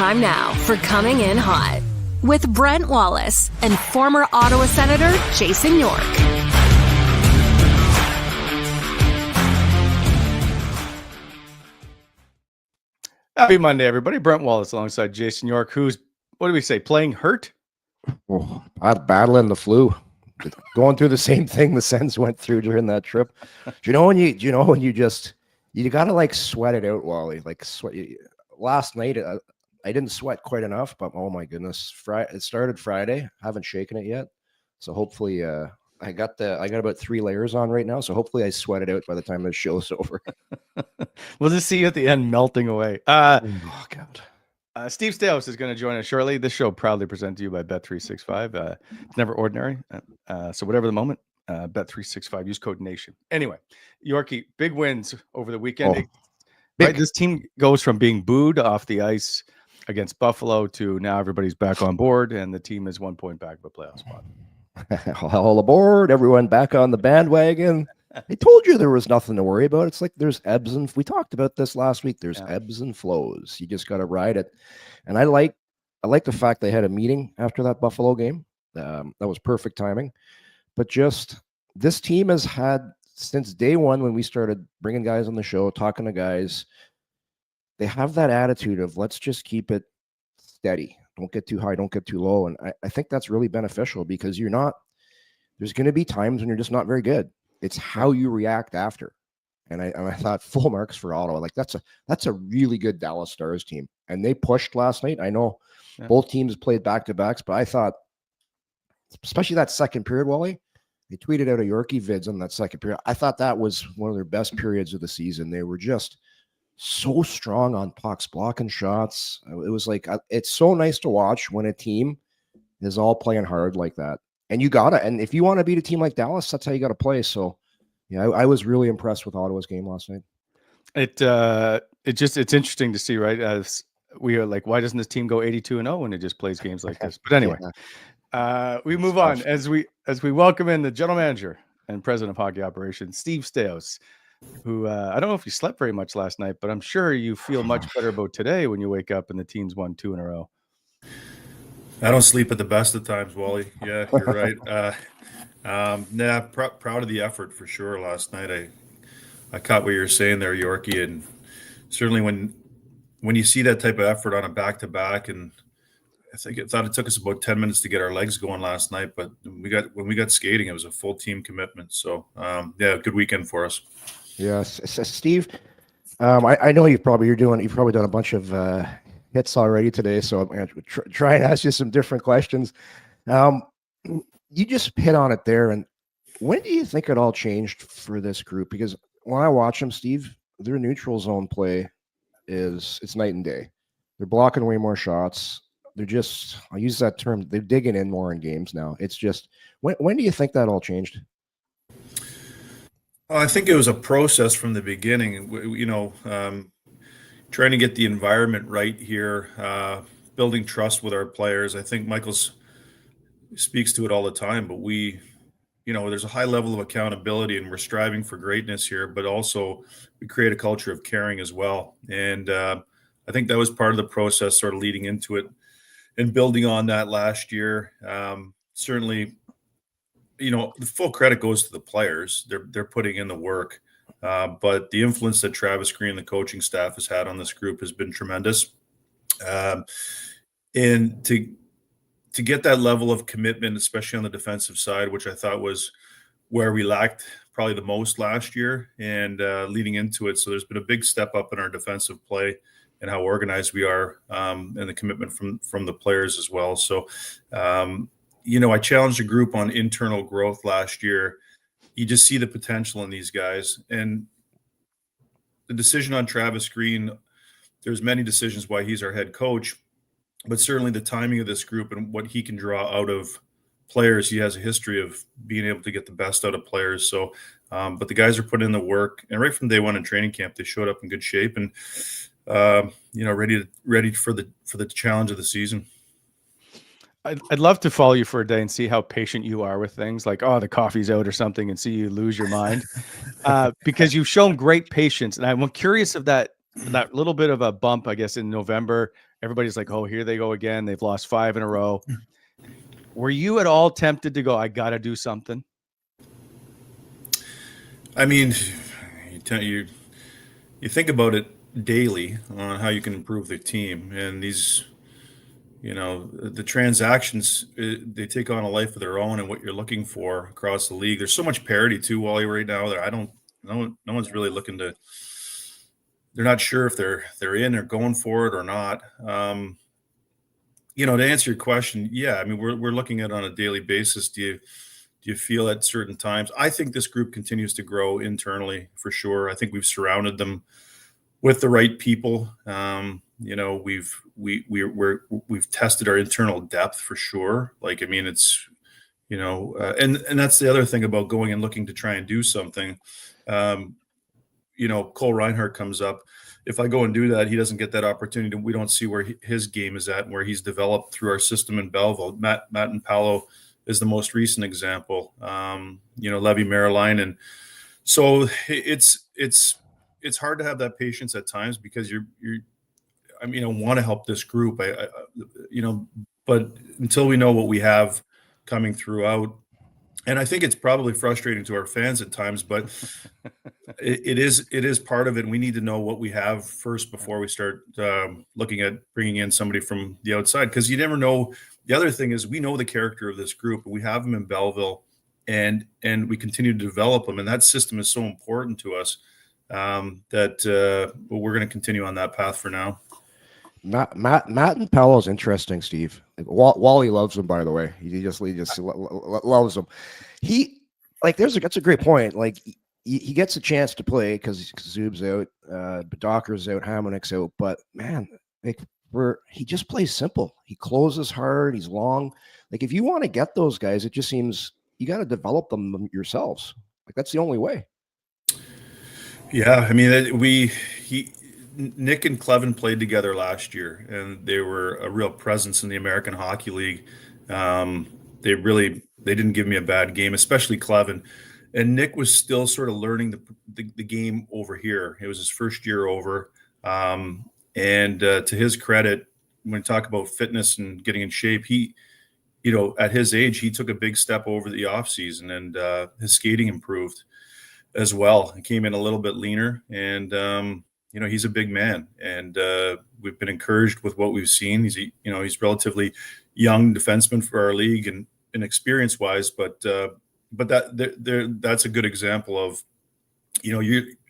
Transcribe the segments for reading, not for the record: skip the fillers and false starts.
time now for Coming In Hot with Brent Wallace and former Ottawa Senator Jason York. Happy Monday, everybody. Brent Wallace alongside Jason York, who's, what do we say, playing hurt? Oh, I'm battling the flu. Going through the same thing the Sens went through during that trip. Do you know when you gotta like sweat it out, Wally? Like sweat. Last night, I didn't sweat quite enough, but oh my goodness, it started Friday. Haven't shaken it yet, so hopefully, I got about 3 layers on right now. So hopefully, I sweat it out by the time the show's over. We'll just see you at the end melting away. Oh God. Steve Staios is going to join us shortly. This show proudly presented to you by Bet365. It's never ordinary. So whatever the moment, Bet365, use code NATION. Anyway, Yorkie, big wins over the weekend. Right, this team goes from being booed off the ice against Buffalo to now everybody's back on board, and the team is 1 point back of a playoff spot. All aboard, everyone back on the bandwagon. I told you there was nothing to worry about. It's like there's ebbs and we talked about this last week. There's ebbs and flows. You just got to ride it. And I like the fact they had a meeting after that Buffalo game. That was perfect timing. But just this team has had since day one when we started bringing guys on the show, talking to guys, they have that attitude of let's just keep it steady. Don't get too high, don't get too low. And I think that's really beneficial because there's going to be times when you're just not very good. It's how you react after. And I thought full marks for Ottawa. Like that's a really good Dallas Stars team. And they pushed last night. I know both teams played back-to-backs, but I thought, especially that second period, Wally, they tweeted out a Yorkie vids on that second period. I thought that was one of their best periods of the season. They were just so strong on pucks, blocking shots. It was like, it's so nice to watch when a team is all playing hard like that. And and if you want to beat a team like Dallas, that's how you got to play. So, yeah, I was really impressed with Ottawa's game last night. It's interesting to see, right? As we are like, why doesn't this team go 82-0 when it just plays games like this? But anyway, we move on as we welcome in the general manager and president of hockey operations, Steve Staios, who I don't know if you slept very much last night, but I'm sure you feel much better about today when you wake up and the team's won 2 in a row. I don't sleep at the best of times, Wally. Yeah, you're right. Proud of the effort for sure last night. I caught what you were saying there, Yorkie, and certainly when you see that type of effort on a back-to-back, and I thought it took us about 10 minutes to get our legs going last night, but when we got skating, it was a full team commitment. So, good weekend for us. Yes, Steve. I know you've probably done a bunch of hits already today, so I'm going to try and ask you some different questions. You just hit on it there, and when do you think it all changed for this group? Because when I watch them, Steve, their neutral zone play it's night and day. They're blocking way more shots. They're just, I'll use that term, they're digging in more in games now. It's just, when do you think that all changed? I think it was a process from the beginning. Trying to get the environment right here, building trust with our players. I think Michael speaks to it all the time, but there's a high level of accountability and we're striving for greatness here, but also we create a culture of caring as well. And I think that was part of the process sort of leading into it and building on that last year. Certainly, the full credit goes to the players. They're putting in the work. But the influence that Travis Green and the coaching staff has had on this group has been tremendous. And to get that level of commitment, especially on the defensive side, which I thought was where we lacked probably the most last year and leading into it. So there's been a big step up in our defensive play and how organized we are and the commitment from the players as well. So, I challenged the group on internal growth last year. You just see the potential in these guys. And the decision on Travis Green, there's many decisions why he's our head coach, but certainly the timing of this group and what he can draw out of players. He has a history of being able to get the best out of players. So, but the guys are putting in the work, and right from day one in training camp, they showed up in good shape and, ready for the challenge of the season. I'd love to follow you for a day and see how patient you are with things like, the coffee's out or something, and see you lose your mind because you've shown great patience. And I'm curious of that that little bit of a bump, I guess, in November, everybody's like, oh, here they go again. They've lost 5 in a row. Were you at all tempted to go, I got to do something? I mean, you think about it daily on how you can improve the team, and these, the transactions, they take on a life of their own, and what you're looking for across the league. There's so much parity too, Wally, right now that no one's really looking to. They're not sure if they're in or going for it or not. To answer your question, yeah, I mean, we're looking at it on a daily basis. Do you feel at certain times? I think this group continues to grow internally for sure. I think we've surrounded them with the right people. We've tested our internal depth for sure. Like, I mean, it's, and that's the other thing about going and looking to try and do something. Cole Reinhardt comes up. If I go and do that, he doesn't get that opportunity. We don't see where his game is at and where he's developed through our system in Belleville. Matt and Paolo is the most recent example. Levy Maryline. And so it's hard to have that patience at times because I want to help this group. But until we know what we have coming throughout, and I think it's probably frustrating to our fans at times, but it is part of it. And we need to know what we have first before we start looking at bringing in somebody from the outside, because you never know. The other thing is we know the character of this group. We have them in Belleville, and we continue to develop them. And that system is so important to us that we're going to continue on that path for now. Matt and Paolo is interesting, Steve. Wally loves him, by the way. He just loves him. That's a great point. Like he gets a chance to play because Zub's out, Docker's out, Hamonic's out. But man, he just plays simple. He closes hard. He's long. Like if you want to get those guys, it just seems you got to develop them yourselves. Like that's the only way. Yeah, I mean, Nick and Clevin played together last year, and they were a real presence in the American Hockey League. They didn't give me a bad game, especially Clevin. And Nick was still sort of learning the game over here. It was his first year over. And to his credit, when we talk about fitness and getting in shape, he, at his age, he took a big step over the offseason, and his skating improved as well. He came in a little bit leaner, and he's a big man, and we've been encouraged with what we've seen. He's relatively young defenseman for our league and experience wise, but that's a good example of,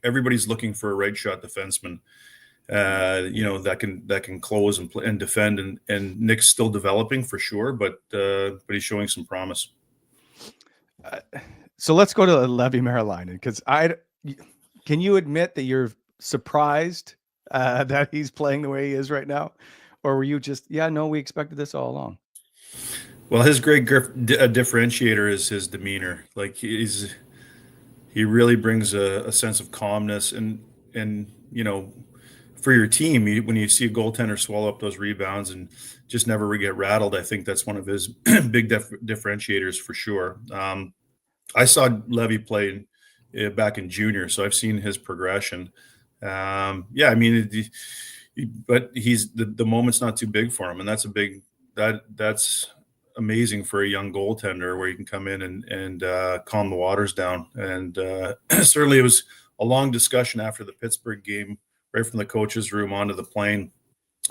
everybody's looking for a right shot defenseman, that can close and play and defend, and Nick's still developing for sure, but he's showing some promise. So let's go to Levy Maryline, because can you admit that you're surprised that he's playing the way he is right now, or were you just we expected this all along? Well, his great differentiator is his demeanor. Like he really brings a sense of calmness, and for your team, when you see a goaltender swallow up those rebounds and just never get rattled, I think that's one of his big differentiators for sure. I saw Levy play back in junior, so I've seen his progression. But he's the moment's not too big for him, and that's amazing for a young goaltender, where you can come in and calm the waters down. And certainly it was a long discussion after the Pittsburgh game, right from the coach's room onto the plane,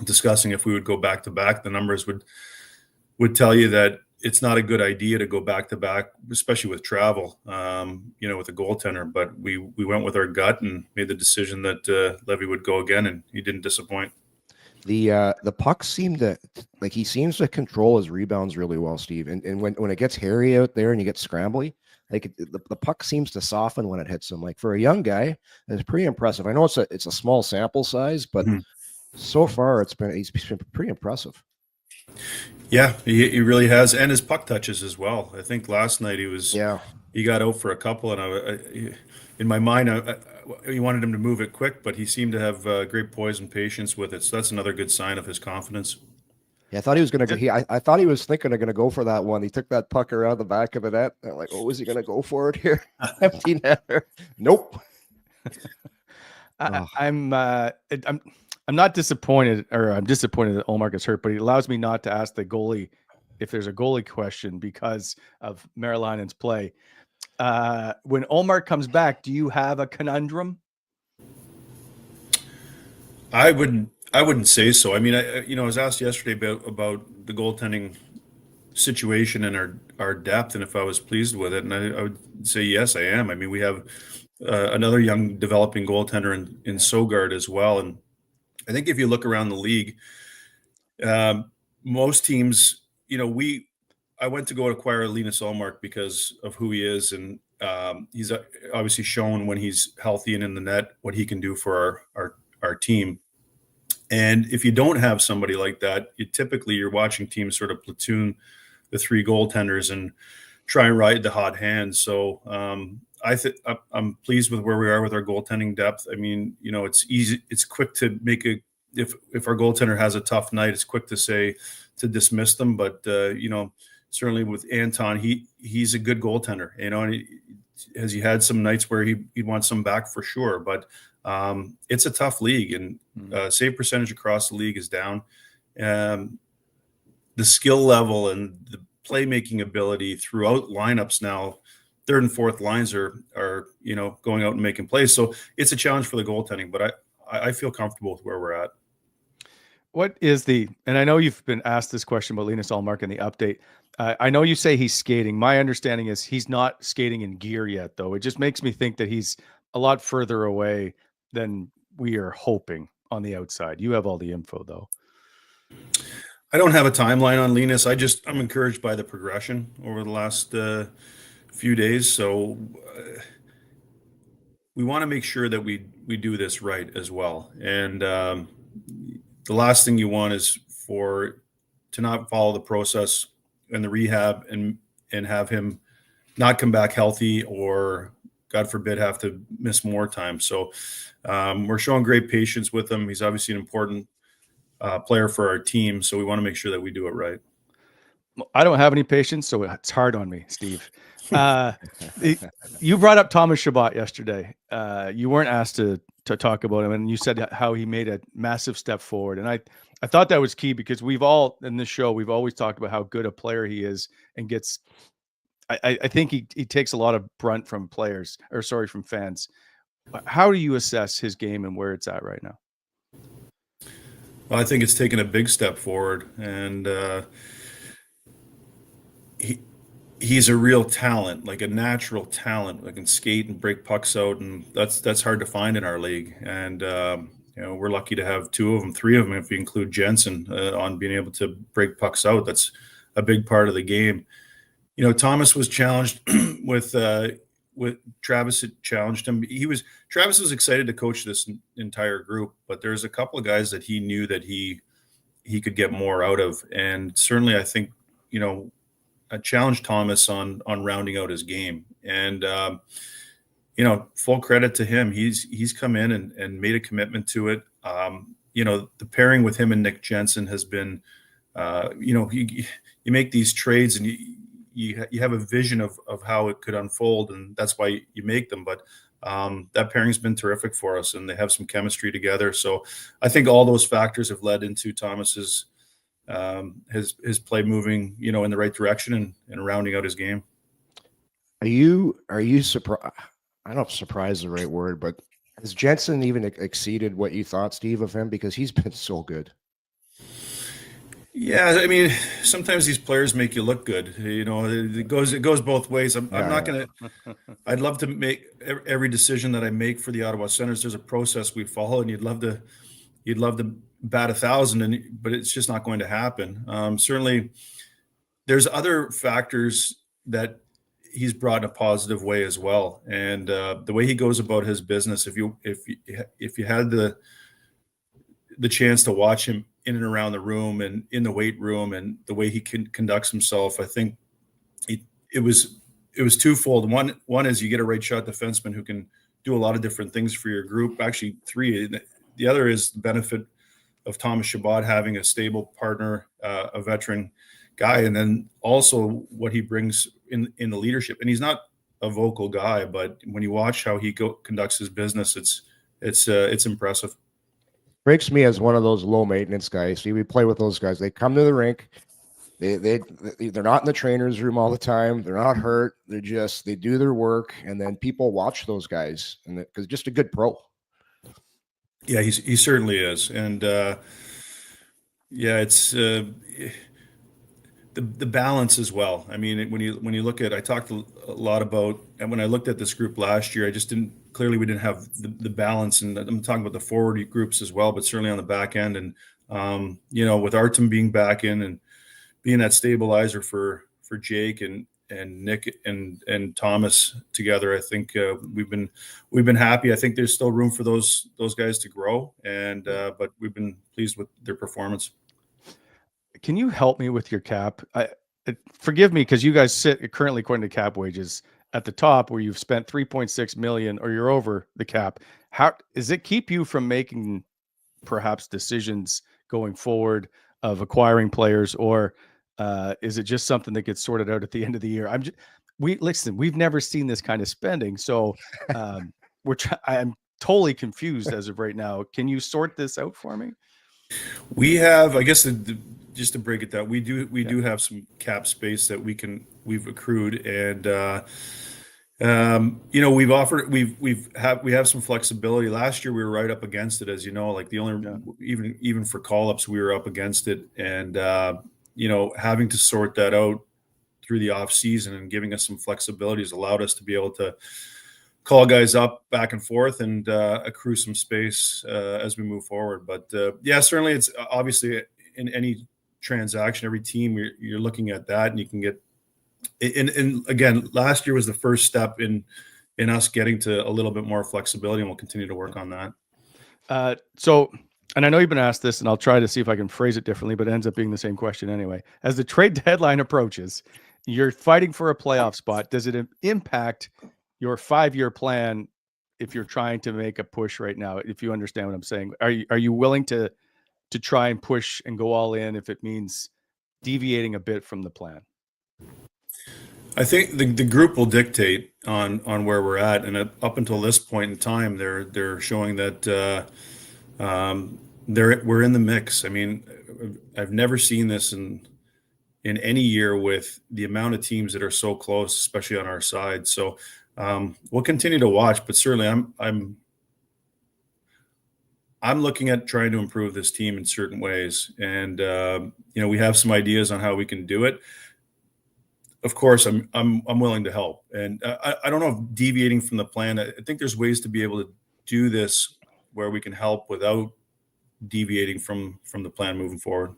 discussing if we would go back to back. The numbers would tell you that it's not a good idea to go back to back, especially with travel, with a goaltender. But we went with our gut and made the decision that Levy would go again, and he didn't disappoint. The puck seems to control his rebounds really well, Steve. And when it gets hairy out there and you get scrambly, like the puck seems to soften when it hits him. Like for a young guy, it's pretty impressive. I know it's a small sample size, but so far he's been pretty impressive. Yeah, he really has, and his puck touches as well. I think last night he got out for a couple, and in my mind, he wanted him to move it quick, but he seemed to have great poise and patience with it. So that's another good sign of his confidence. Yeah, I thought he was going to go. I thought he was thinking of going to go for that one. He took that puck around the back of the net. I'm like, oh, is he going to go for it here? Empty netter. Nope. I'm not disappointed, or I'm disappointed that Ullmark is hurt, but it allows me not to ask the goalie if there's a goalie question because of Marilainen's play. When Ullmark comes back, do you have a conundrum? I wouldn't say so. I mean, I was asked yesterday about the goaltending situation and our depth, and if I was pleased with it, and I would say yes, I am. I mean, we have another young developing goaltender in Sogard as well, and I think if you look around the league, most teams, I went to go acquire Linus Ullmark because of who he is, and he's obviously shown when he's healthy and in the net what he can do for our team. And if you don't have somebody like that, you're watching teams sort of platoon the three goaltenders and try and ride the hot hand. So I'm pleased with where we are with our goaltending depth. I mean, it's easy. It's quick to make if our goaltender has a tough night, it's quick to dismiss them. But certainly with Anton, he's a good goaltender. And has he had some nights where he wants some back for sure, but it's a tough league, and save percentage across the league is down. The skill level and the playmaking ability throughout lineups now, third and fourth lines are going out and making plays. So it's a challenge for the goaltending, but I feel comfortable with where we're at. And I know you've been asked this question about Linus Ullmark in the update. I know you say he's skating. My understanding is he's not skating in gear yet, though. It just makes me think that he's a lot further away than we are hoping on the outside. You have all the info, though. I don't have a timeline on Linus. I'm encouraged by the progression over the last few days. So we want to make sure that we do this right as well. And the last thing you want is to not follow the process and the rehab and have him not come back healthy, or God forbid, have to miss more time. So we're showing great patience with him. He's obviously an important player for our team, so we want to make sure that we do it right. I don't have any patience, so it's hard on me, Steve. You brought up Thomas Chabot yesterday. You weren't asked to talk about him, and you said how he made a massive step forward. And I thought that was key, because we've all in this show, we've always talked about how good a player he is, and gets. I think he takes a lot of brunt from from fans. How do you assess his game and where it's at right now? Well, I think it's taken a big step forward, and he's a real talent, like a natural talent that can skate and break pucks out, and that's hard to find in our league. And we're lucky to have three of them, if you include Jensen, on being able to break pucks out. That's a big part of the game. Thomas was challenged with Travis had challenged him. Travis was excited to coach this entire group, but there's a couple of guys that he knew that he could get more out of. And certainly I think, I challenged Thomas on rounding out his game. And, full credit to him. He's come in and made a commitment to it. The pairing with him and Nick Jensen has been, you make these trades and you have a vision of how it could unfold, and that's why you make them. But that pairing's been terrific for us, and they have some chemistry together. So I think all those factors have led into Thomas's his play moving, in the right direction and rounding out his game. Are you surprised? I don't know if surprised is the right word, but has Jensen even exceeded what you thought, Steve, of him? Because he's been so good. Yeah, I mean, sometimes these players make you look good. It goes both ways. I'm not going to. I'd love to make every decision that I make for the Ottawa Senators. There's a process we follow, and you'd love to bat 1,000, but it's just not going to happen. Certainly, there's other factors that he's brought in a positive way as well, and the way he goes about his business. If you had the chance to watch him in and around the room and in the weight room, and the way he conducts himself, I think it was twofold. One is you get a right shot defenseman who can do a lot of different things for your group. Actually, three. The other is the benefit of Thomas Chabot having a stable partner, a veteran guy, and then also what he brings in the leadership. And he's not a vocal guy, but when you watch how he conducts his business, it's impressive. Breaks me as one of those low maintenance guys. See, we play with those guys. They come to the rink. They're not in the trainer's room all the time. They're not hurt. They do their work, and then people watch those guys, and because just a good pro. Yeah, he certainly is, and it's the balance as well. I mean, when you look at, I talked a lot about, and when I looked at this group last year, we didn't have the balance, and I'm talking about the forward groups as well, but certainly on the back end, and with Artem being back in and being that stabilizer for Jake and Nick and Thomas together, I think we've been happy. I think there's still room for those guys to grow, and but we've been pleased with their performance. Can you help me with your cap? Forgive me, because you guys sit currently, according to cap wages, at the top where you've spent 3.6 million, or you're over the cap. How does it keep you from making perhaps decisions going forward of acquiring players, or is it just something that gets sorted out at the end of the year? We've never seen this kind of spending, so I'm totally confused as of right now. Can you sort this out for me? We have, I guess, just to break it down, we do have some cap space that we've accrued, and we have some flexibility. Last year we were right up against it, as you know, like even for call-ups we were up against it, and having to sort that out through the off season and giving us some flexibility has allowed us to be able to call guys up back and forth and accrue some space as we move forward. But certainly, it's obviously in any transaction, every team, you're looking at that, and you can get. And again, last year was the first step in us getting to a little bit more flexibility, and we'll continue to work on that. And I know you've been asked this, and I'll try to see if I can phrase it differently, but it ends up being the same question anyway. As the trade deadline approaches, you're fighting for a playoff spot. Does it impact your 5-year plan if you're trying to make a push right now? If you understand what I'm saying, are you willing to try and push and go all in if it means deviating a bit from the plan? I think the group will dictate on where we're at, and up until this point in time, they're showing that we're in the mix. I mean, I've never seen this in any year with the amount of teams that are so close, especially on our side. So we'll continue to watch, but certainly I'm looking at trying to improve this team in certain ways, and we have some ideas on how we can do it. Of course, I'm willing to help, and I don't know if deviating from the plan. I think there's ways to be able to do this where we can help without deviating from the plan moving forward.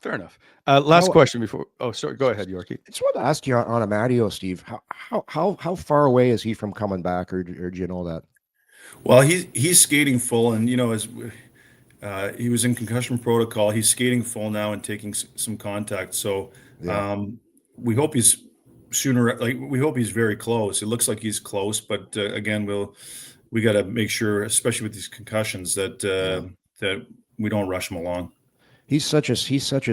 Fair enough. Last question before. Oh, sorry. Go ahead, Yorkie. I just want to ask you on Amadio, Steve. How far away is he from coming back, or do you know that? Well, he's skating full, and as he was in concussion protocol, he's skating full now and taking some contact. So we hope he's sooner. We hope he's very close. It looks like he's close, but again, we got to make sure, especially with these concussions, that we don't rush him along. He's such a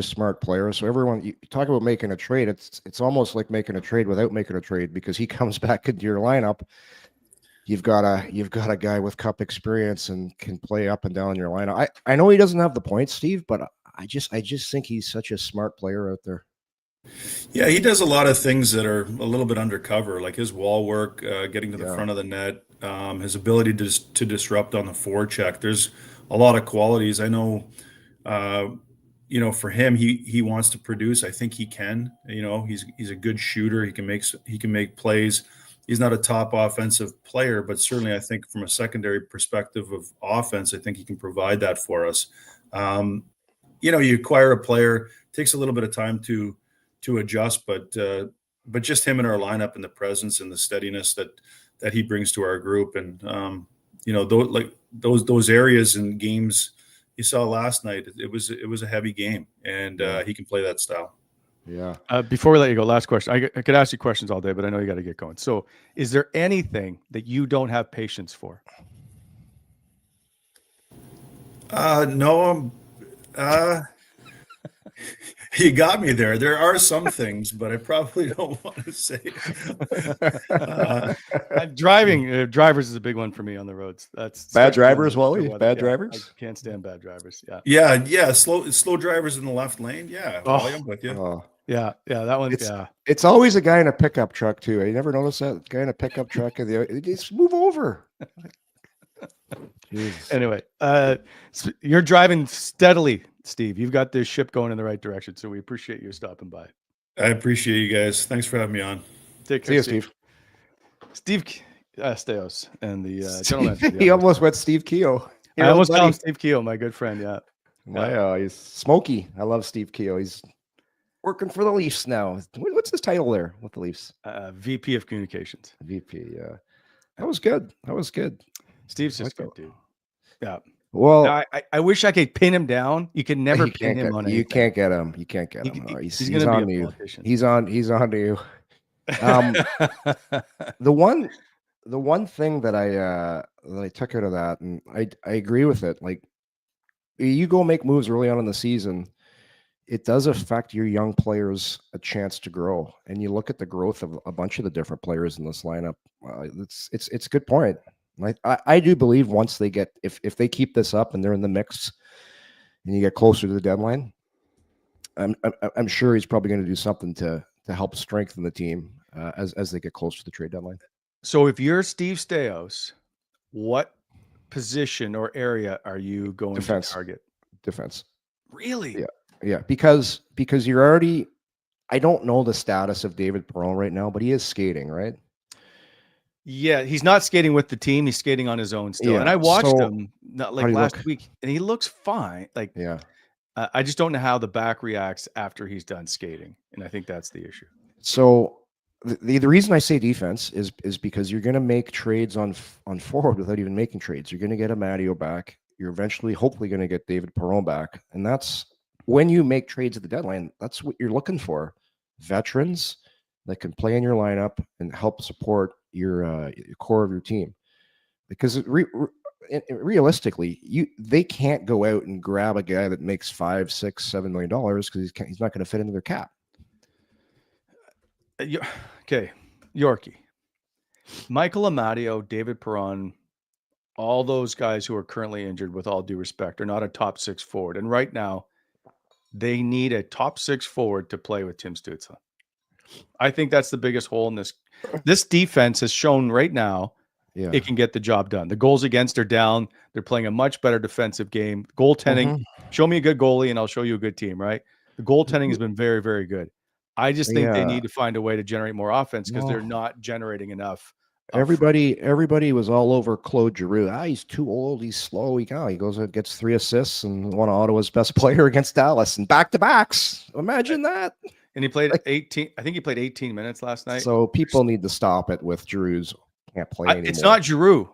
smart player. So everyone, you talk about making a trade. It's almost like making a trade without making a trade, because he comes back into your lineup. You've got a guy with cup experience and can play up and down in your lineup. I know he doesn't have the points, Steve, but I just think he's such a smart player out there. Yeah, he does a lot of things that are a little bit undercover, like his wall work, getting to the front of the net, his ability to disrupt on the forecheck. There's a lot of qualities. I know, for him, he wants to produce. I think he can. He's a good shooter. He can make plays. He's not a top offensive player, but certainly I think from a secondary perspective of offense, I think he can provide that for us. You acquire a player, it takes a little bit of time to adjust, but just him in our lineup and the presence and the steadiness that he brings to our group, and those areas and games you saw last night, it was a heavy game, and he can play that style. Yeah. Before we let you go, last question. I could ask you questions all day, but I know you got to get going. So, is there anything that you don't have patience for? No. You got me there. There are some things, but I probably don't want to say. Drivers is a big one for me on the roads. That's bad drivers, Wally. Bad yeah, drivers. I can't stand bad drivers. Yeah. Slow drivers in the left lane. Yeah, Wally, I'm with you. Yeah, that one. It's always a guy in a pickup truck too. You never notice that guy in a pickup truck? Just move over. Anyway, so you're driving steadily, Steve. You've got this ship going in the right direction, so we appreciate you stopping by. I appreciate you guys. Thanks for having me on. Take care. See you, Steve. Steve Staios and the General Manager. He almost went Steve Keogh. I almost called him Steve Keogh, my good friend. Yeah. He's smoky. I love Steve Keogh. He's working for the Leafs now. What's his title there with the Leafs? VP of Communications. VP. Yeah, that was good. Steve's just good, dude. Yeah. Well, now, I wish I could pin him down. You can never pin him on anything. You can't get him. You can't get him. He's going to be a you. politician. He's on to you. The one thing that I took out of that, and I agree with it. Like, you go make moves early on in the season, it does affect your young players a chance to grow. And you look at the growth of a bunch of the different players in this lineup. It's a good point. I do believe once they get, if they keep this up and they're in the mix and you get closer to the deadline, I'm sure he's probably going to do something to help strengthen the team as they get closer to the trade deadline. So if you're Steve Staios, what position or area are you going to target? Defense. Really? Yeah. Because you're already, I don't know the status of David Perron right now, but he is skating, right? Yeah, he's not skating with the team. He's skating on his own still. Yeah, and I watched him last week, and he looks fine. I just don't know how the back reacts after he's done skating, and I think that's the issue. So the reason I say defense is because you're going to make trades on forward without even making trades. You're going to get a Matteo back. You're eventually, hopefully, going to get David Perron back, and that's when you make trades at the deadline. That's what you're looking for: veterans that can play in your lineup and help support your core of your team, because realistically, they can't go out and grab a guy that makes $5, $6, $7 million because he's not going to fit into their cap. Okay, Yorkie, Michael Amadio, David Perron, all those guys who are currently injured, with all due respect, are not a top 6 forward, and right now they need a top 6 forward to play with Tim Stützle. I think that's the biggest hole in this. This defense has shown right now it can get the job done. The goals against are down. They're playing a much better defensive game. Goaltending, show me a good goalie and I'll show you a good team, right? The goaltending has been very, very good. I just think they need to find a way to generate more offense because they're not generating enough. Everybody was all over Claude Giroux. He's too old. He's slow. He goes and gets 3 assists and one of Ottawa's best player against Dallas and back-to-backs. Imagine that. And he played 18. I think he played 18 minutes last night. So people need to stop it with Giroux's can't play anymore. It's not Giroux.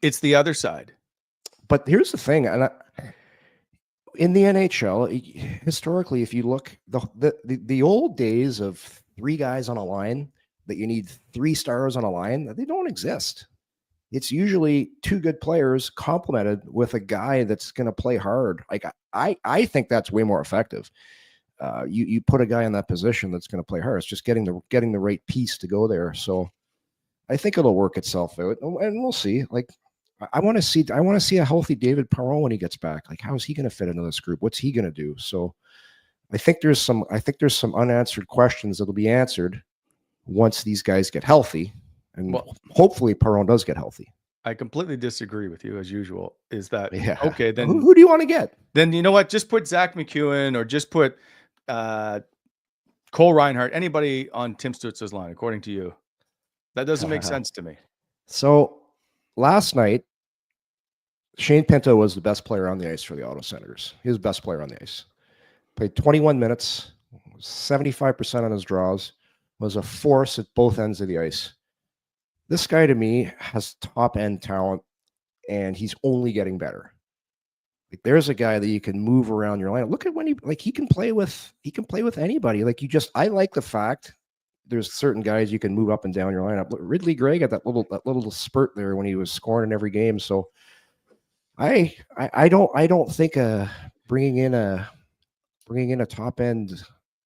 It's the other side. But here's the thing. And in the NHL, historically, if you look, the old days of 3 guys on a line that you need 3 stars on a line, they don't exist. It's usually 2 good players complemented with a guy that's going to play hard. Like I think that's way more effective. You put a guy in that position that's going to play hard. It's just getting the right piece to go there. So I think it'll work itself out, and we'll see. Like I want to see a healthy David Perron when he gets back. Like, how is he going to fit into this group? What's he going to do? So I think there's some unanswered questions that'll be answered once these guys get healthy, and hopefully Perron does get healthy. I completely disagree with you as usual. Is that okay? Then who do you want to get? Then you know what? Just put Zach McEwen or just put Cole Reinhardt, anybody on Tim Stützle's line, according to you. That doesn't make sense to me. So last night, Shane Pinto was the best player on the ice for the Ottawa Senators. He was the best player on the ice. Played 21 minutes, 75% on his draws, was a force at both ends of the ice. This guy, to me, has top-end talent, and he's only getting better. Like, there's a guy that you can move around your lineup. Look at when he can play with anybody. Like, I like the fact there's certain guys you can move up and down your lineup. Ridley Gray got that little spurt there when he was scoring in every game. So I don't think bringing in a bringing in a top end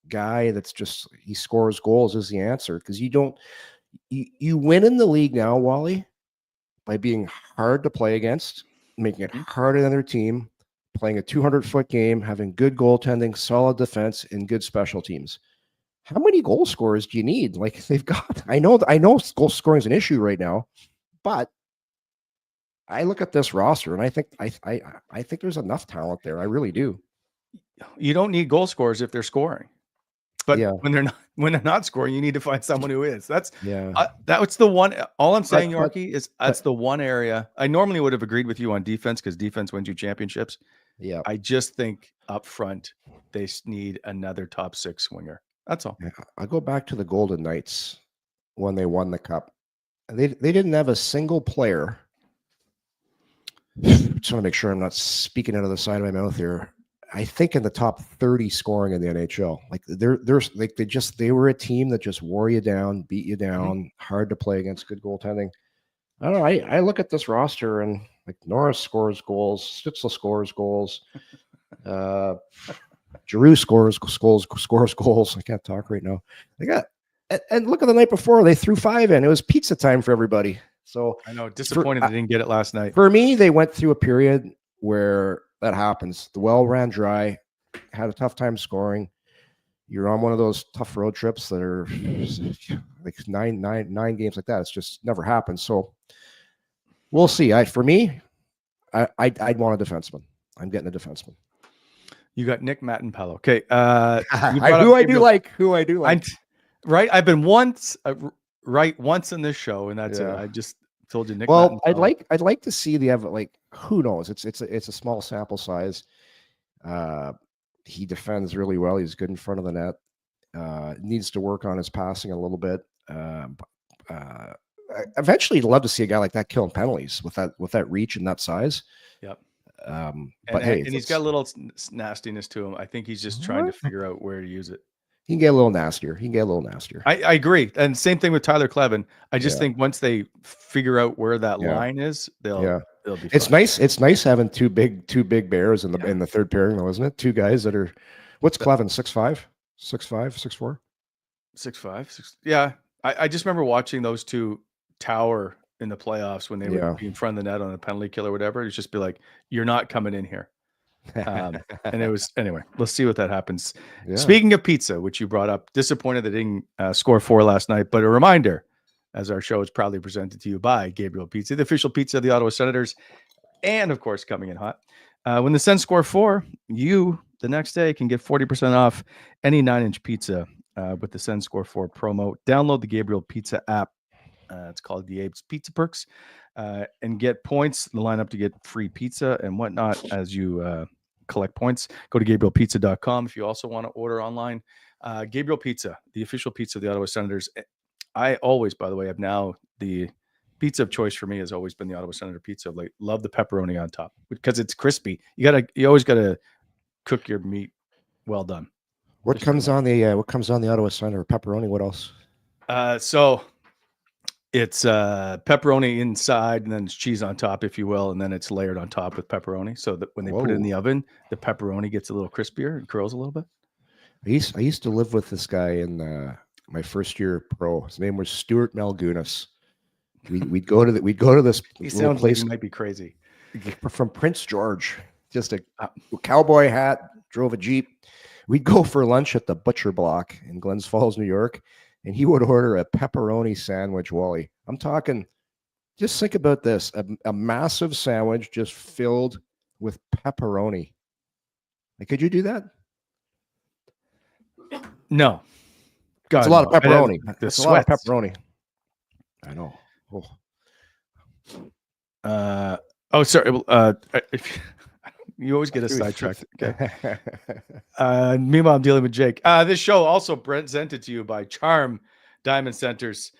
guy that's just he scores goals is the answer, because you win in the league now, Wally, by being hard to play against, making it harder than their team, playing a 200-foot game, having good goaltending, solid defense, and good special teams. How many goal scorers do you need? Like they've got, I know goal scoring is an issue right now, but I look at this roster and I think there's enough talent there. I really do. You don't need goal scorers if they're scoring, but Yeah. when they're not scoring, you need to find someone who is. That's Yeah. That's the one. All I'm saying, Yorkie, is that's the one area I normally would have agreed with you on defense, because defense wins you championships. Yeah. I just think up front they need another top 6 winger. That's all. Yeah. I go back to the Golden Knights when they won the cup. They didn't have a single player. Just want to make sure I'm not speaking out of the side of my mouth here. I think in the top 30 scoring in the NHL. Like they were a team that just wore you down, beat you down, hard to play against, good goaltending. I don't know. I look at this roster and like Norris scores goals, Stützle scores goals, Giroux scores goals. I can't talk right now. They got, and look at the night before, they threw 5 in. It was pizza time for everybody. So I know, disappointed they didn't get it last night. For me, they went through a period where that happens. The well ran dry, had a tough time scoring. You're on one of those tough road trips that are like nine games like that. It's just never happened. So we'll see. I'd want a defenseman. I'm getting a defenseman. You got Nick Mattenpello. Okay. Who I do like. Right. I've been once in this show, and that's it. I just told you Nick. Well, Mattenpello. I'd like to see who knows? It's a small sample size. He defends really well. He's good in front of the net. Needs to work on his passing a little bit. Eventually, you'd love to see a guy like that killing penalties with that reach and that size. Yep. But hey, he's got a little nastiness to him. I think he's just trying to figure out where to use it. He can get a little nastier. I agree. And same thing with Tyler Clevin. I just think once they figure out where that line is, they'll be fine. It's nice having two big bears in the third pairing, though, isn't it? Two guys that are, what's Clevin, 6'5", 6'4"? 6'5". Yeah. I just remember watching those two tower in the playoffs when they would be in front of the net on a penalty kill or whatever. It's just be like, you're not coming in here. And it was, anyway, let's see what that happens. Yeah. Speaking of pizza, which you brought up, disappointed they didn't score 4 last night, but a reminder, as our show is proudly presented to you by Gabriel Pizza, the official pizza of the Ottawa Senators, and of course, coming in hot. When the Sens score 4, you, the next day, can get 40% off any 9-inch pizza with the Sens score 4 promo. Download the Gabriel Pizza app. It's called the Abe's Pizza Perks, and get points in the lineup to get free pizza and whatnot as you collect points. Go to GabrielPizza.com if you also want to order online. Gabriel Pizza, the official pizza of the Ottawa Senators. I always, by the way, have now the pizza of choice for me has always been the Ottawa Senator pizza. Like, love the pepperoni on top because it's crispy. You always gotta cook your meat well done. What comes on the Ottawa Senator? Pepperoni. What else? So it's pepperoni inside, and then it's cheese on top, if you will, and then it's layered on top with pepperoni, so that when they put it in the oven, the pepperoni gets a little crispier and curls a little bit. I used to live with this guy in my first year pro. His name was Stuart Malgunas. We'd go to this. He sounds place. Like he might be crazy. From Prince George, just a cowboy hat, drove a Jeep. We'd go for lunch at the Butcher Block in Glens Falls, New York, and he would order a pepperoni sandwich, Wally. I'm talking, just think about this, a massive sandwich just filled with pepperoni. Like, could you do that? No. God, it's a lot of pepperoni. It's a lot of pepperoni. I know. Sorry. If you always get a sidetracked. Okay. Meanwhile, I'm dealing with Jake. This show also presented to you by Charm Diamond Centers.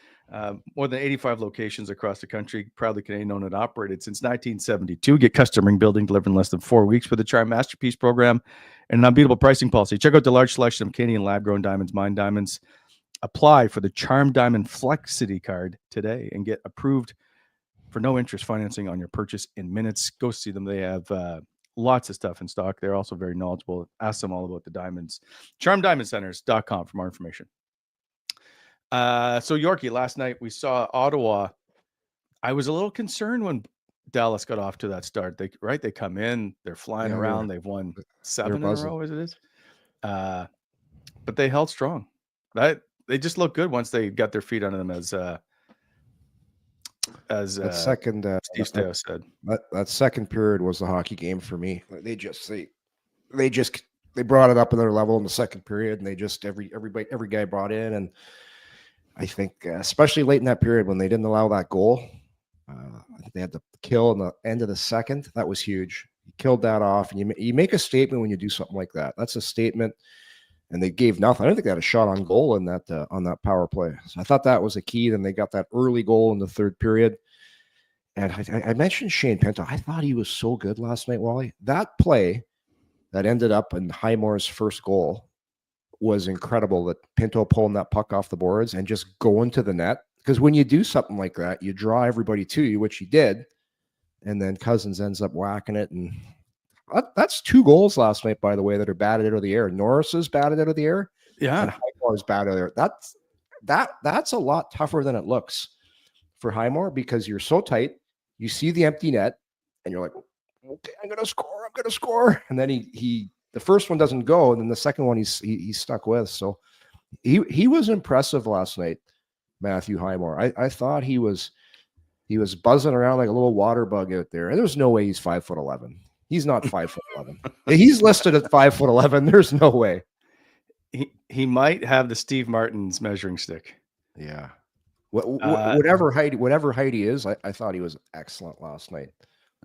More than 85 locations across the country, proudly Canadian owned and operated since 1972. Get custom ring building delivered in less than 4 weeks with the Charm Masterpiece program and an unbeatable pricing policy. Check out the large selection of Canadian lab-grown diamonds, mine diamonds. Apply for the Charm Diamond Flexity card today and get approved for no interest financing on your purchase in minutes. Go see them. They have lots of stuff in stock. They're also very knowledgeable. Ask them all about the diamonds. CharmDiamondCenters.com for more information. So Yorkie, last night we saw Ottawa. I was a little concerned when Dallas got off to that start. They come in, they're flying around. They've won 7 in a row, as it is. But they held strong. They just looked good once they got their feet under them, as second Steve Staios said. That second period was the hockey game for me. They brought it up another level in the second period, and they just every guy brought in. And I think especially late in that period when they didn't allow that goal, I think they had the kill in the end of the second. That was huge. You killed that off, and you make a statement when you do something like that. That's a statement. And they gave nothing. I don't think they had a shot on goal in that on that power play. So I thought that was a key. Then they got that early goal in the third period. And I mentioned Shane Pinto. I thought he was so good last night, Wally. That play that ended up in Highmore's first goal was incredible. That Pinto pulling that puck off the boards and just going to the net. Because when you do something like that, you draw everybody to you, which he did. And then Cousins ends up whacking it, and that's 2 goals last night, by the way, that are batted out of the air. Norris is batted out of the air. Yeah. And Highmore is batted out of the air. That's a lot tougher than it looks for Highmore, because you're so tight. You see the empty net and you're like, okay, I'm going to score. And then the first one doesn't go. And then the second one he's stuck with. So he was impressive last night, Matthew Highmore. I thought he was buzzing around like a little water bug out there. And there's no way he's 5'11". He's not 5'11". He's listed at 5'11". There's no way. He might have the Steve Martin's measuring stick. Yeah. Whatever height he is, I thought he was excellent last night.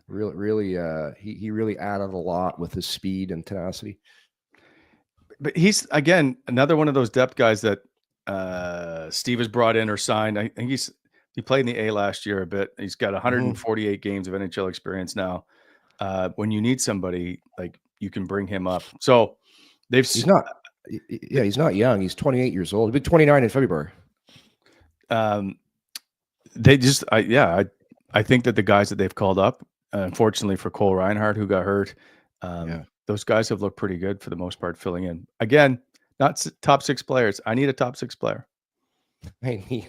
Really, he really added a lot with his speed and tenacity. But he's, again, another one of those depth guys that Steve has brought in or signed. I think he played in the A last year a bit. He's got 148 games of NHL experience now. When you need somebody, like, you can bring him up. So he's not young. He's 28 years old. He'll be 29 in February. I think that the guys that they've called up, unfortunately for Cole Reinhardt, who got hurt, those guys have looked pretty good for the most part, filling in. Again, not top 6 players. I need a top 6 player. I need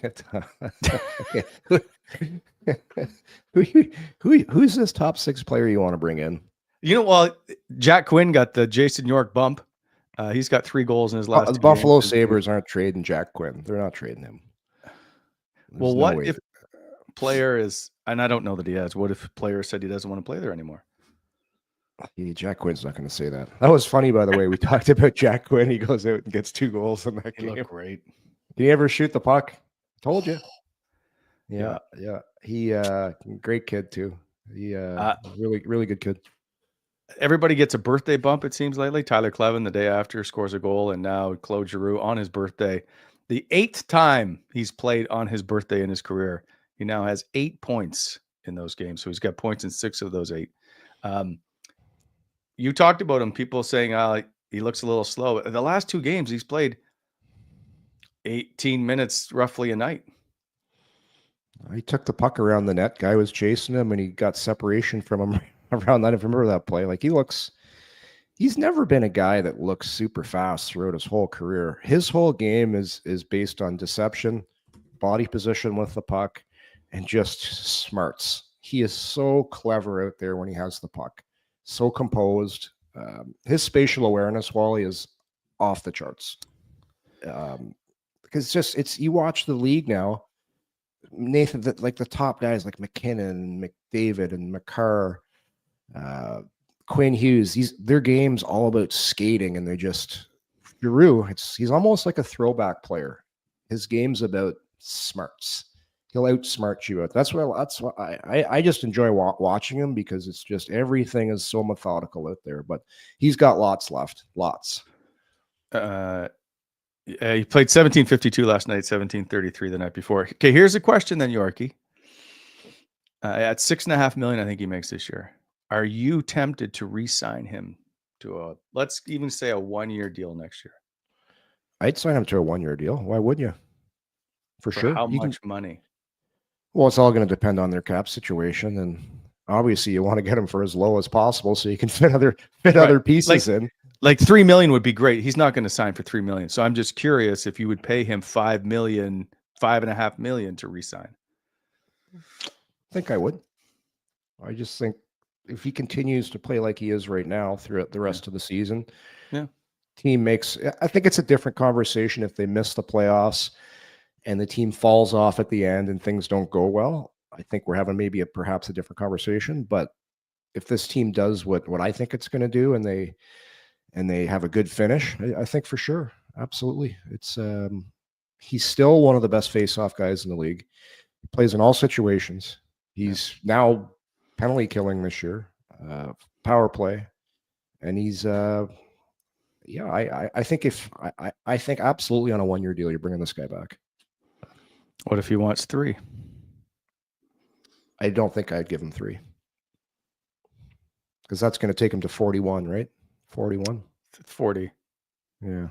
who's this top 6 player you want to bring in? Well, Jack Quinn got the Jason York bump. He's got 3 goals in his last. The Buffalo Sabres aren't trading Jack Quinn. They're not trading him. Well, what if player is, and I don't know that he has, what if player said he doesn't want to play there anymore? Jack Quinn's not going to say that. That was funny, by the way. We talked about Jack Quinn. He goes out and gets 2 goals in that game. Looked great. Can he ever shoot the puck? Told you. Yeah. He great kid too. He really good kid. Everybody gets a birthday bump, it seems, lately. Tyler Clevin the day after scores a goal, and now Claude Giroux on his birthday. The 8th time he's played on his birthday in his career. He now has 8 points in those games. So he's got points in 6 of those 8. You talked about him, people saying he looks a little slow. The last 2 games he's played 18 minutes roughly a night. He took the puck around the net. Guy was chasing him, and he got separation from him around that. If you remember that play, like, he's never been a guy that looks super fast throughout his whole career. His whole game is based on deception, body position with the puck, and just smarts. He is so clever out there when he has the puck, so composed. His spatial awareness, Wally, is off the charts. Because you watch the league now, Nathan, like the top guys like McKinnon, McDavid, and McCarr, Quinn Hughes, their game's all about skating, and Giroux, he's almost like a throwback player. His game's about smarts. He'll outsmart you. That's what I just enjoy watching him, because it's just everything is so methodical out there. But he's got lots left, lots. He played 17:52 last night, 17:33 the night before. Okay, here's a question then, Yorkie. At $6.5 million, I think he makes this year. Are you tempted to re-sign him to let's even say a 1-year deal next year? I'd sign him to a 1-year deal. Why wouldn't you? For sure. How much money? Well, it's all going to depend on their cap situation, and obviously you want to get him for as low as possible so you can fit other pieces in. Like $3 million would be great. He's not going to sign for $3 million. So I'm just curious if you would pay him $5 million, $5.5 million to re-sign. I think I would. I just think if he continues to play like he is right now throughout the rest of the season, team makes. I think it's a different conversation if they miss the playoffs and the team falls off at the end and things don't go well. I think we're having maybe perhaps a different conversation. But if this team does what I think it's going to do and they have a good finish, I think for sure, absolutely, it's he's still one of the best face-off guys in the league. He plays in all situations. He's now penalty killing this year, power play, and he's I think I think absolutely on a 1-year deal you're bringing this guy back. What if he wants 3? I don't think I'd give him 3 because that's going to take him to 41, right? 41, 40. Yeah.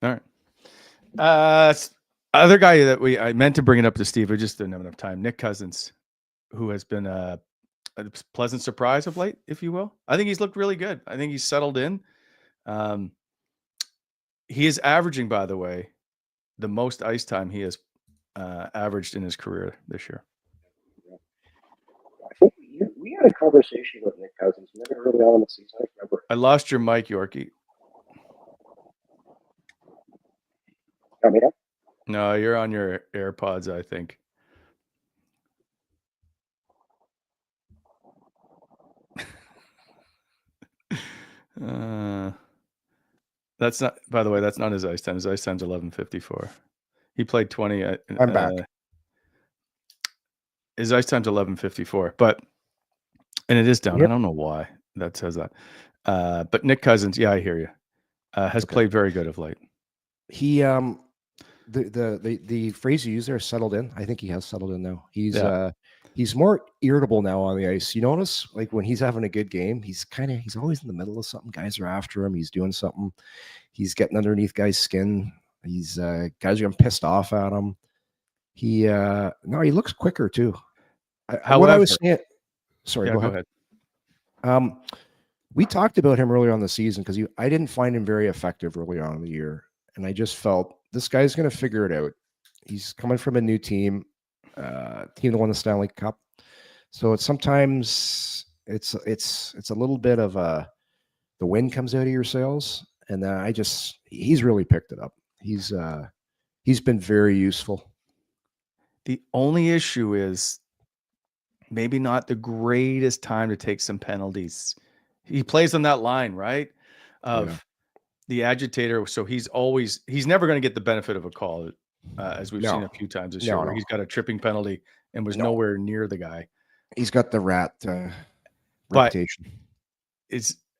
All right. Other guy that I meant to bring it up to Steve, we just didn't have enough time. Nick Cousins, who has been a pleasant surprise of late, if you will. I think he's looked really good. I think he's settled in. He is averaging, by the way, the most ice time he has averaged in his career this year. I think we had a conversation with Nick Cousins maybe early on in the season. I remember. I lost your mic, Yorkie. Got me now? No, you're on your AirPods, I think. That's not, by the way, that's not his ice time. His ice time's 11:54. He played 20. I'm back. His ice time's 11:54, and it is down. Yep. I don't know why that says that. But Nick Cousins, yeah, I hear you. Has played very good of late. He the phrase you use there, settled in. I think he has settled in now. He's more irritable now on the ice. You notice, like when he's having a good game, he's always in the middle of something. Guys are after him. He's doing something. He's getting underneath guys' skin. He's guys are getting pissed off at him. He looks quicker too. What I was saying. Sorry, go ahead. We talked about him earlier on the season because I didn't find him very effective early on in the year, and I just felt this guy's going to figure it out. He's coming from a new team. Team that won the Stanley Cup, so sometimes it's a little bit of the wind comes out of your sails, and he's really picked it up. He's been very useful. The only issue is maybe not the greatest time to take some penalties. He plays on that line, right? Of the agitator, so he's never going to get the benefit of a call. As we've seen a few times this year, where he's got a tripping penalty and was nowhere near the guy. He's got the rat reputation.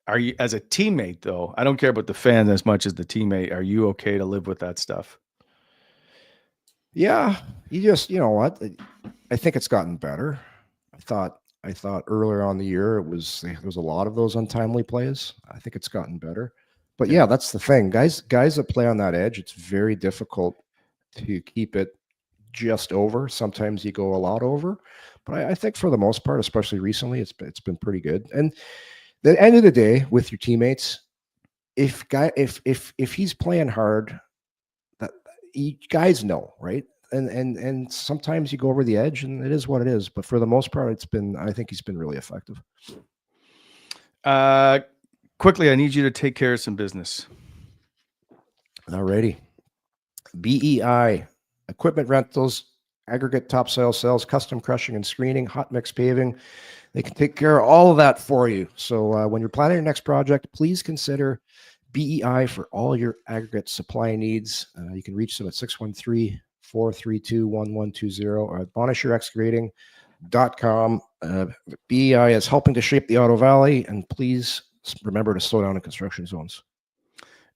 Are you, as a teammate, though? I don't care about the fan as much as the teammate. Are you okay to live with that stuff? Yeah, you know what? I think it's gotten better. I thought earlier on the year there was a lot of those untimely plays. I think it's gotten better. But yeah, that's the thing. Guys that play on that edge, it's very difficult to keep it just over. Sometimes you go a lot over, but I think for the most part, especially recently, it's been pretty good. And the end of the day, with your teammates, if he's playing hard, that you guys know, right? And sometimes you go over the edge, and it is what it is. But for the most part, I think he's been really effective. Quickly, I need you to take care of some business. Alrighty. BEI, equipment rentals, aggregate topsoil sales, custom crushing and screening, hot mix paving. They can take care of all of that for you. So when you're planning your next project, please consider BEI for all your aggregate supply needs. You can reach them at 613-432-1120 or at bonishirexcavating.com. BEI is helping to shape the Ottawa Valley, and please remember to slow down in construction zones.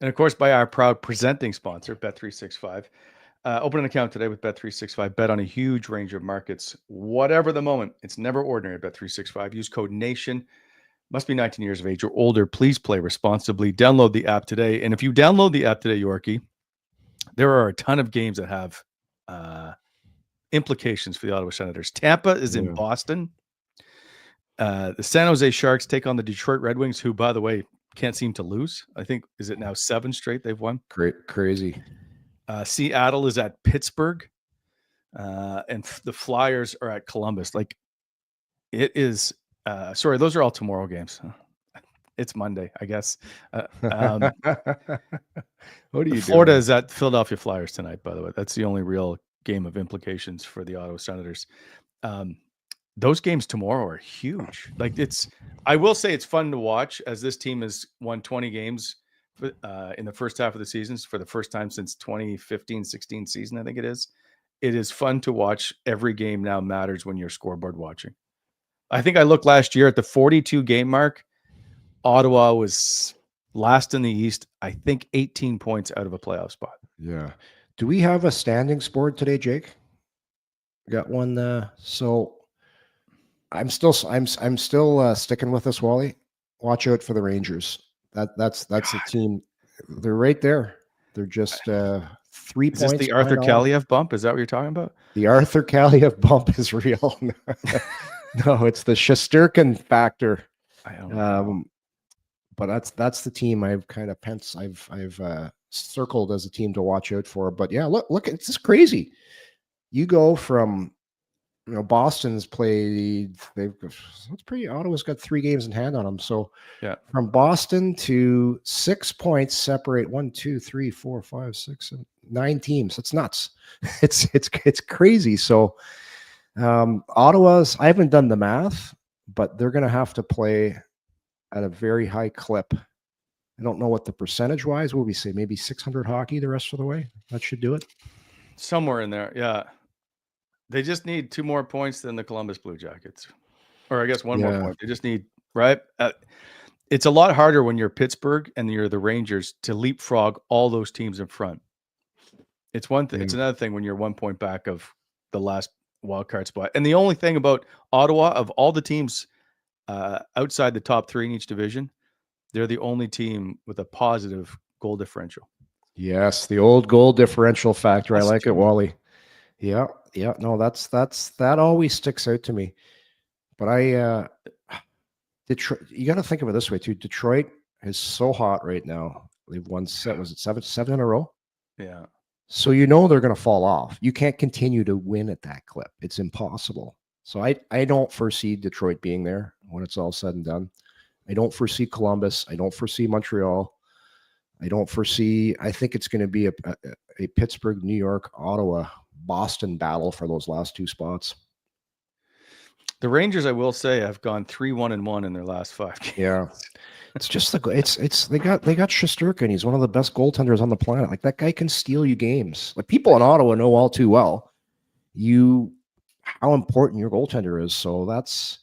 And of course, by our proud presenting sponsor, Bet365. Open an account today with Bet365. Bet on a huge range of markets. Whatever the moment, it's never ordinary at Bet365. Use code NATION. Must be 19 years of age or older. Please play responsibly. Download the app today. And if you download the app today, Yorkie, there are a ton of games that have implications for the Ottawa Senators. Tampa is in Boston. The San Jose Sharks take on the Detroit Red Wings, who, by the way, can't seem to lose. I think, is it now 7 straight they've won? Crazy. Seattle is at Pittsburgh, and the Flyers are at Columbus. Like, it is. Sorry, those are all tomorrow games. It's Monday, I guess. What do you Florida is at Philadelphia Flyers tonight, by the way. That's the only real game of implications for the Ottawa Senators. Those games tomorrow are huge. Like, I will say it's fun to watch, as this team has won 20 games in the first half of the season for the first time since 2015-16 season, I think it is. It is fun to watch. Every game now matters when you're scoreboard watching. I think I looked last year at the 42 game mark. Ottawa was last in the East, I think 18 points out of a playoff spot. Yeah. Do we have a standings board today, Jake? Got one. So I'm still sticking with this, Wally. Watch out for the Rangers. That's the team. They're right there. They're just 3 points. Is this the Arthur Kaliev bump? Is that what you're talking about? The Arthur Kaliev bump is real. No, it's the Shesterkin factor. I don't know. But that's the team I've kind of I've circled as a team to watch out for. But yeah, look, it's just crazy. You go from, Boston's played. It's pretty. Ottawa's got 3 games in hand on them. So yeah, from Boston to 6 points separate 1, 2, 3, 4, 5, 6, 7, 9 teams. It's nuts. It's crazy. So Ottawa's. I haven't done the math, but they're going to have to play at a very high clip. I don't know what the percentage wise will we say, maybe 600 hockey the rest of the way. That should do it. Somewhere in there. Yeah. They just need 2 more points than the Columbus Blue Jackets, or I guess 1 more point. They just need, right. It's a lot harder when you're Pittsburgh and you're the Rangers to leapfrog all those teams in front. It's one thing. It's another thing when you're 1 point back of the last wild card spot. And the only thing about Ottawa, of all the teams outside the top 3 in each division, they're the only team with a positive goal differential. Yes, the old goal differential factor. I like it, Wally. Yeah. No, that always sticks out to me. But Detroit, you got to think of it this way too. Detroit is so hot right now. They've won seven in a row. Yeah. So they're going to fall off. You can't continue to win at that clip. It's impossible. So I don't foresee Detroit being there when it's all said and done. I don't foresee Columbus. I don't foresee Montreal. I think it's going to be a Pittsburgh, New York, Ottawa, Boston battle for those last 2 spots. The Rangers, I will say, have gone 3-1-1 in their last 5 games. Yeah. It's just they got Shesterkin. He's one of the best goaltenders on the planet. Like, that guy can steal you games. Like, people in Ottawa know all too well how important your goaltender is. So that's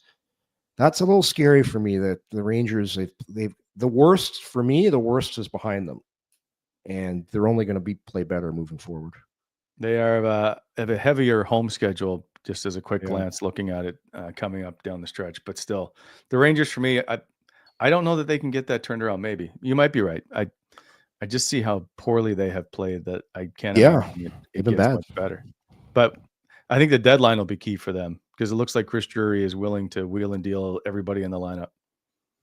a little scary for me that the Rangers, they've the worst is behind them, and they're only going to play better moving forward. They have a heavier home schedule, just as a quick glance looking at it coming up down the stretch. But still, the Rangers, for me, I don't know that they can get that turned around. Maybe you might be right. I just see how poorly they have played that I can't imagine it gets bad. much better. But I think the deadline will be key for them, because it looks like Chris Drury is willing to wheel and deal everybody in the lineup.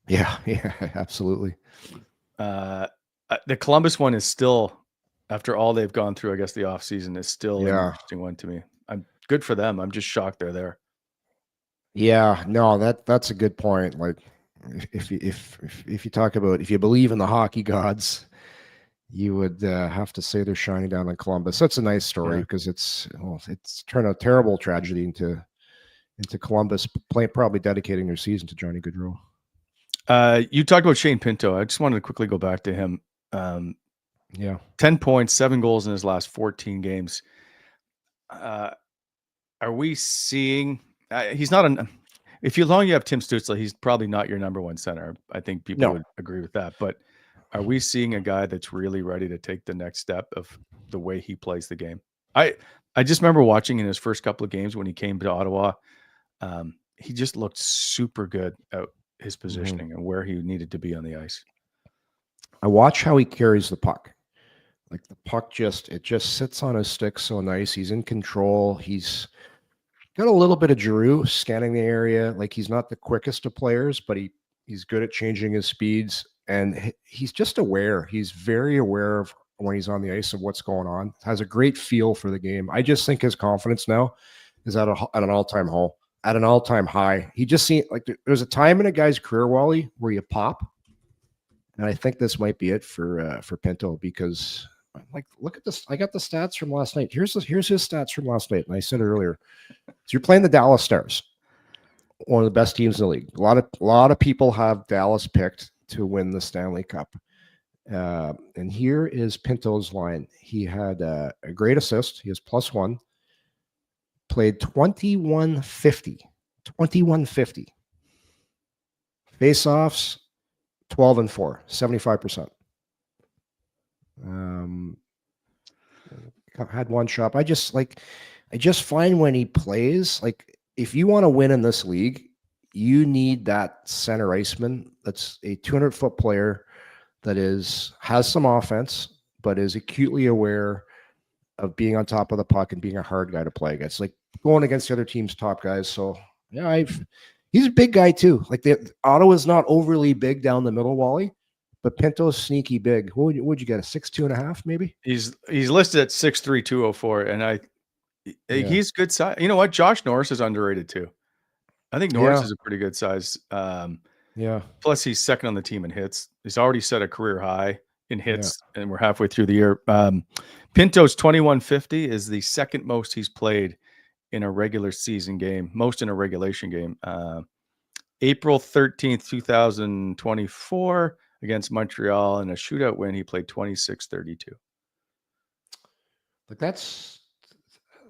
Yeah, absolutely. The Columbus one is still, after all they've gone through, I guess the offseason is still an interesting one to me. I'm good for them. I'm just shocked they're there. Yeah, no, that's a good point. Like, if you talk about, if you believe in the hockey gods, you would have to say they're shining down on Columbus. That's a nice story, because it's turned a terrible tragedy into Columbus probably dedicating their season to Johnny Gaudreau. You talked about Shane Pinto. I just wanted to quickly go back to him. 10 points, 7 goals in his last 14 games. Are we seeing? He's not an. If you have Tim Stützle, he's probably not your number 1 center. I think people would agree with that. But are we seeing a guy that's really ready to take the next step of the way he plays the game? I just remember watching in his first couple of games when he came to Ottawa. He just looked super good at his positioning and where he needed to be on the ice. I watch how he carries the puck. Like the puck just sits on his stick so nice. He's in control. He's got a little bit of Giroux scanning the area. Like he's not the quickest of players, but he's good at changing his speeds, and he's just aware. He's very aware of when he's on the ice of what's going on. Has a great feel for the game. I just think his confidence now is at an all-time high. He just seemed like there's a time in a guy's career, Wally, where you pop, and I think this might be it for Pinto, because like, look at this. I got the stats from last night. Here's his stats from last night, and I said it earlier. So you're playing the Dallas Stars, one of the best teams in the league. A lot of people have Dallas picked to win the Stanley Cup. And here is Pinto's line. He had a great assist. He has +1. Played 2150. Face-offs, 12-4, 75%. Had one shot. I just find when he plays, like, if you want to win in this league, you need that center iceman that's a 200-foot player that has some offense, but is acutely aware of being on top of the puck and being a hard guy to play against, like going against the other team's top guys. So yeah, he's a big guy too. Like Ottawa's not overly big down the middle, Wally, but Pinto's sneaky big. What would you get, a 6'2.5" maybe? He's listed at 6'3", 204, and he's good size. You know what? Josh Norris is underrated too. I think Norris is a pretty good size. Yeah. Plus, he's second on the team in hits. He's already set a career high in hits, and we're halfway through the year. Pinto's 2150 is the second most he's played in a regular season game, most in a regulation game. April 13th, 2024, against Montreal in a shootout win, he played 26-32. Like that's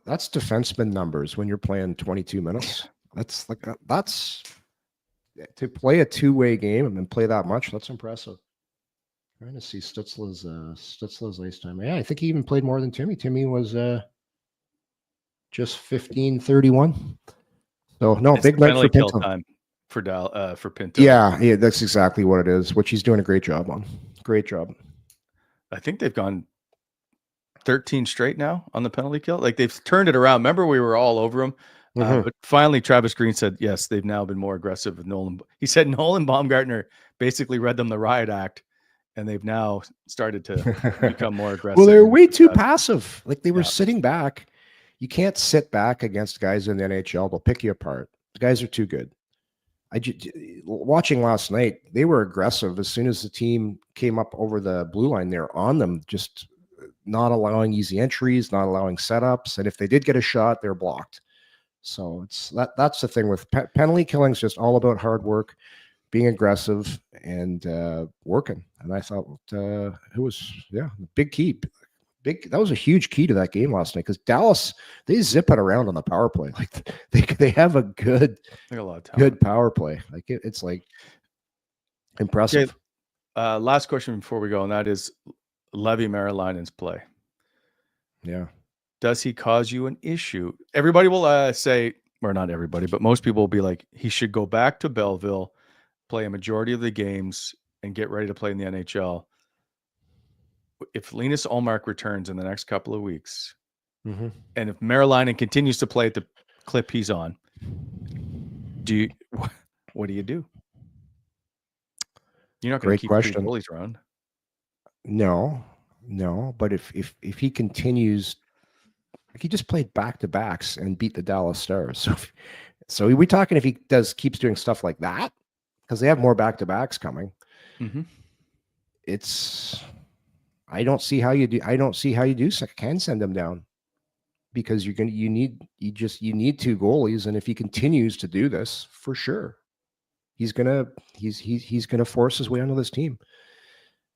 defenseman numbers when you're playing 22 minutes. That's to play a two-way game and then play that much. That's impressive. Trying to see Stutzla's ice time. Yeah, I think he even played more than Timmy. Timmy was just 15-31. So no, it's big night for Pinto. Time for Pinto. Yeah, that's exactly what it is, which he's doing a great job on. Great job. I think they've gone 13 straight now on the penalty kill. Like, they've turned it around. Remember, we were all over him. But finally, Travis Green said, yes, they've now been more aggressive with Nolan. He said Nolan Baumgartner basically read them the riot act, and they've now started to become more aggressive. Well, they're way too passive. Like, they were sitting back. You can't sit back against guys in the NHL. They'll pick you apart. The guys are too good. Watching last night, they were aggressive. As soon as the team came up over the blue line, they're on them, just not allowing easy entries, not allowing setups. And if they did get a shot, they're blocked. So that's the thing with penalty killing, is just all about hard work, being aggressive, and working. And I thought it was big key. That was a huge key to that game last night, because Dallas, they zip it around on the power play. Like they have a good power play. Like it's like impressive. Okay. Last question before we go, and that is Levi Merilainen's play. Yeah. Does he cause you an issue? Everybody will say, or not everybody, but most people will be like, he should go back to Belleville, play a majority of the games, and get ready to play in the NHL. If Linus Ullmark returns in the next couple of weeks, and if Merilainen continues to play at the clip he's on, what do you do? You're not going to keep goalies around. No, but if he continues. Like, he just played back-to-backs and beat the Dallas Stars. So are we talking if he keeps doing stuff like that? Because they have more back-to-backs coming. I don't see how you can send him down, because you need two goalies, and if he continues to do this, for sure, he's gonna force his way onto this team.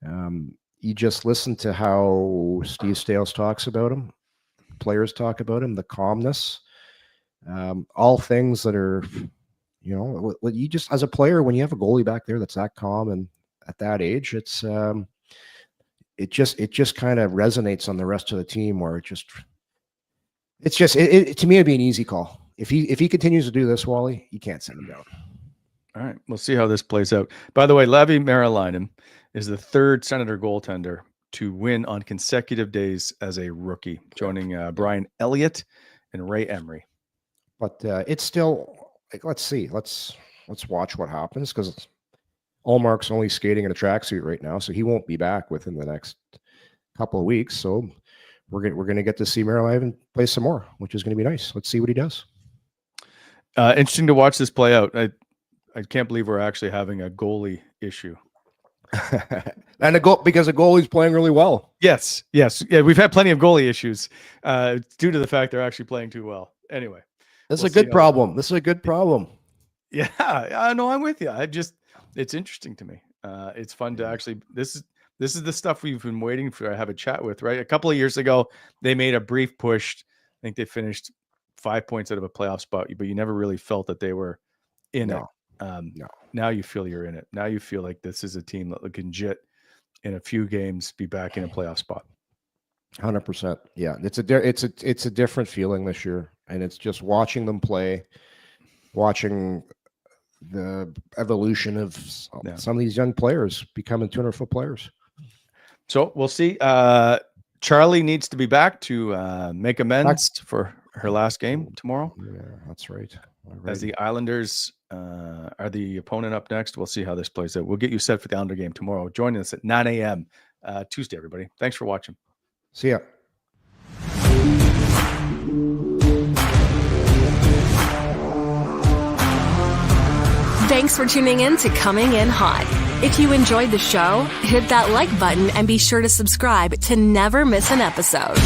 You just listen to how Steve Staios talks about him. Players talk about him, the calmness, all things that are, what you just, as a player, when you have a goalie back there that's that calm and at that age, it just kind of resonates on the rest of the team, where to me, it'd be an easy call. If he continues to do this, Wally, you can't send him down. All right, we'll see how this plays out. By the way, Levi Merilainen is the third Senator goaltender to win on consecutive days as a rookie, joining Brian Elliott and Ray Emery. But it's still like, let's see. Let's watch what happens, because Ullmark's only skating in a tracksuit right now, so he won't be back within the next couple of weeks. So we're gonna get to see Merrill play some more, which is gonna be nice. Let's see what he does. Interesting to watch this play out. I can't believe we're actually having a goalie issue. And because a goalie's playing really well. Yes. Yeah, we've had plenty of goalie issues due to the fact they're actually playing too well. Anyway, this is a good problem. This is a good problem. Yeah, no, I'm with you. It's interesting to me. It's fun to actually, this is the stuff we've been waiting for. I have a chat with, right? A couple of years ago, they made a brief push. I think they finished 5 points out of a playoff spot, but you never really felt that they were in it. No. Now you feel you're in it. Now you feel like this is a team that can legit in a few games be back in a playoff spot. 100%. Yeah, it's a different feeling this year, and it's just watching them play, watching the evolution of some of these young players becoming 200-foot players. So we'll see. Charlie needs to be back to make amends for her last game tomorrow. Yeah, that's right. As the Islanders are the opponent up next. We'll see how this plays out. We'll get you set for the Islander game tomorrow. Join us at 9 a.m. Tuesday, everybody. Thanks for watching. See ya. Thanks for tuning in to Coming In Hot. If you enjoyed the show, hit that like button and be sure to subscribe to never miss an episode.